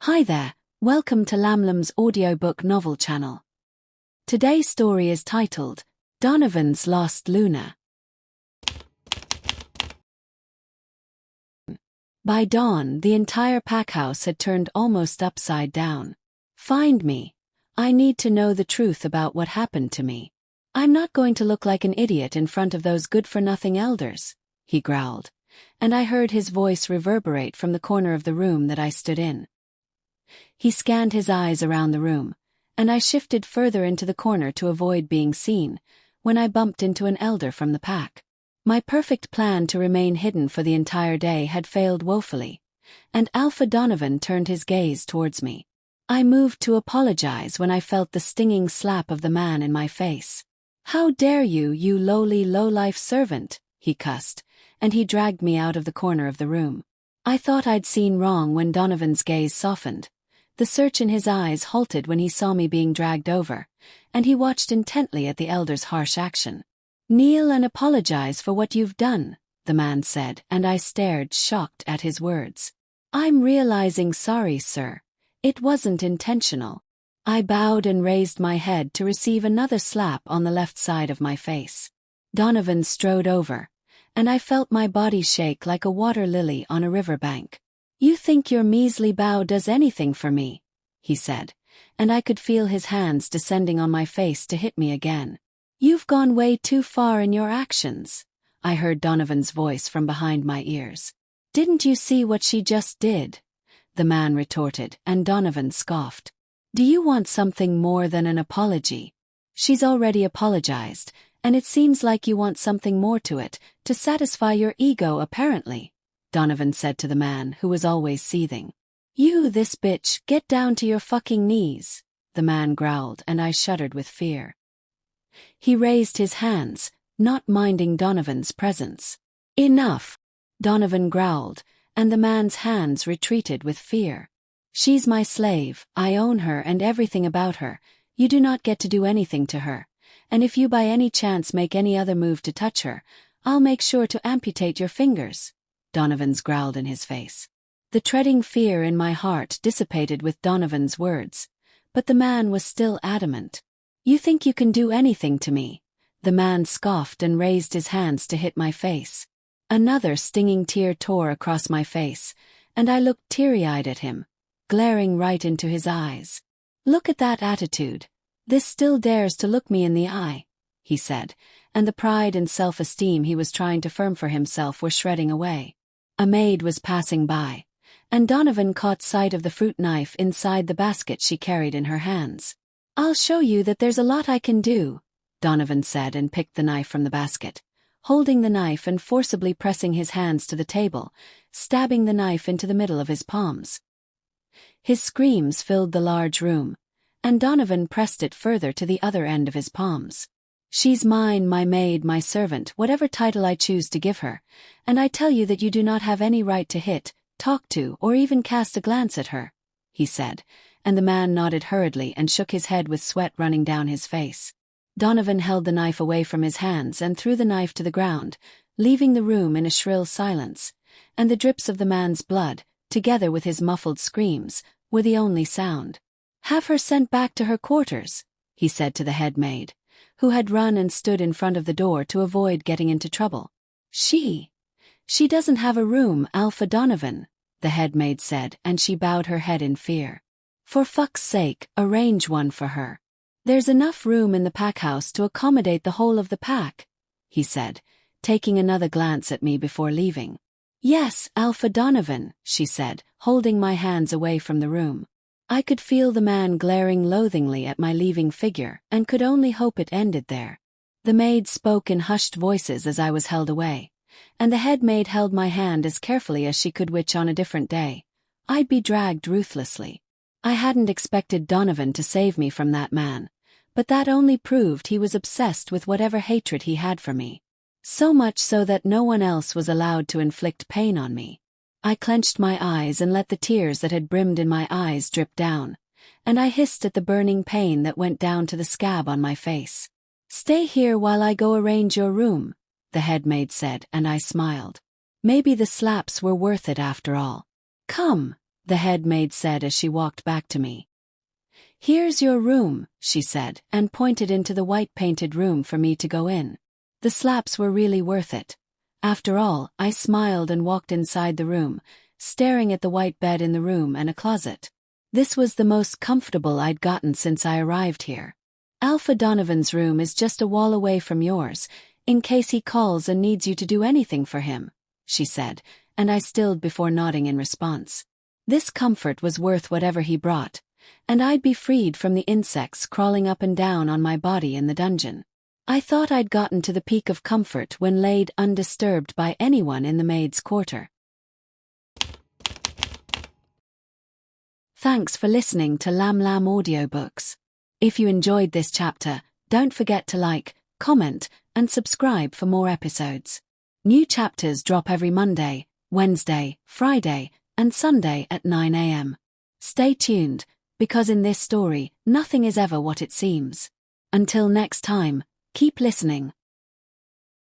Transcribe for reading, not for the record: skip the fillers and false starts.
Hi there, welcome to Lamlam's audiobook novel channel. Today's story is titled, Donovan's Lost Luna. By dawn, the entire packhouse had turned almost upside down. Find me. I need to know the truth about what happened to me. I'm not going to look like an idiot in front of those good-for-nothing elders, he growled, and I heard his voice reverberate from the corner of the room that I stood in. He scanned his eyes around the room, and I shifted further into the corner to avoid being seen, when I bumped into an elder from the pack. My perfect plan to remain hidden for the entire day had failed woefully, and Alpha Donavon turned his gaze towards me. I moved to apologize when I felt the stinging slap of the man in my face. "How dare you, you lowly low-life servant," he cussed, and he dragged me out of the corner of the room. I thought I'd seen wrong when Donovan's gaze softened. The search in his eyes halted when he saw me being dragged over, and he watched intently at the elder's harsh action. "Kneel and apologize for what you've done," the man said, and I stared, shocked at his words. "I'm realizing sorry, sir. It wasn't intentional." I bowed and raised my head to receive another slap on the left side of my face. Donovan strode over, and I felt my body shake like a water lily on a riverbank. "You think your measly bow does anything for me," he said, and I could feel his hands descending on my face to hit me again. "You've gone way too far in your actions," I heard Donovan's voice from behind my ears. "Didn't you see what she just did?" the man retorted, and Donovan scoffed. "Do you want something more than an apology? She's already apologized, and it seems like you want something more to it, to satisfy your ego apparently," Donovan said to the man who was always seething. "You, this bitch, get down to your fucking knees," the man growled, and I shuddered with fear. He raised his hands, not minding Donovan's presence. "Enough," Donovan growled, and the man's hands retreated with fear. "She's my slave, I own her and everything about her, you do not get to do anything to her, and if you by any chance make any other move to touch her, I'll make sure to amputate your fingers," Donovan's growled in his face. The treading fear in my heart dissipated with Donovan's words, but the man was still adamant. "You think you can do anything to me?" The man scoffed and raised his hands to hit my face. Another stinging tear tore across my face, and I looked teary-eyed at him, glaring right into his eyes. "Look at that attitude. This still dares to look me in the eye," he said, and the pride and self-esteem he was trying to firm for himself were shredding away. A maid was passing by, and Donovan caught sight of the fruit knife inside the basket she carried in her hands. "I'll show you that there's a lot I can do," Donovan said, and picked the knife from the basket, holding the knife and forcibly pressing his hands to the table, stabbing the knife into the middle of his palms. His screams filled the large room, and Donovan pressed it further to the other end of his palms. "She's mine, my maid, my servant, whatever title I choose to give her, and I tell you that you do not have any right to hit, talk to, or even cast a glance at her," he said, and the man nodded hurriedly and shook his head with sweat running down his face. Donovan held the knife away from his hands and threw the knife to the ground, leaving the room in a shrill silence, and the drips of the man's blood, together with his muffled screams, were the only sound. "Have her sent back to her quarters," he said to the head maid, who had run and stood in front of the door to avoid getting into trouble. She doesn't have a room, Alpha Donavon," the head maid said, and she bowed her head in fear. "For fuck's sake, arrange one for her. There's enough room in the packhouse to accommodate the whole of the pack," he said, taking another glance at me before leaving. "Yes, Alpha Donavon," she said, holding my hands away from the room. I could feel the man glaring loathingly at my leaving figure, and could only hope it ended there. The maid spoke in hushed voices as I was held away, and the head maid held my hand as carefully as she could, which on a different day, I'd be dragged ruthlessly. I hadn't expected Donovan to save me from that man, but that only proved he was obsessed with whatever hatred he had for me. So much so that no one else was allowed to inflict pain on me. I clenched my eyes and let the tears that had brimmed in my eyes drip down, and I hissed at the burning pain that went down to the scab on my face. "Stay here while I go arrange your room," the head maid said, and I smiled. Maybe the slaps were worth it after all. "Come," the head maid said as she walked back to me. "Here's your room," she said, and pointed into the white-painted room for me to go in. The slaps were really worth it. After all, I smiled and walked inside the room, staring at the white bed in the room and a closet. This was the most comfortable I'd gotten since I arrived here. "Alpha Donavon's room is just a wall away from yours, in case he calls and needs you to do anything for him," she said, and I stilled before nodding in response. This comfort was worth whatever he brought, and I'd be freed from the insects crawling up and down on my body in the dungeon. I thought I'd gotten to the peak of comfort when laid undisturbed by anyone in the maid's quarter. Thanks for listening to Lamlam Audiobooks. If you enjoyed this chapter, don't forget to like, comment, and subscribe for more episodes. New chapters drop every Monday, Wednesday, Friday, and Sunday at 9 a.m. Stay tuned, because in this story, nothing is ever what it seems. Until next time, keep listening.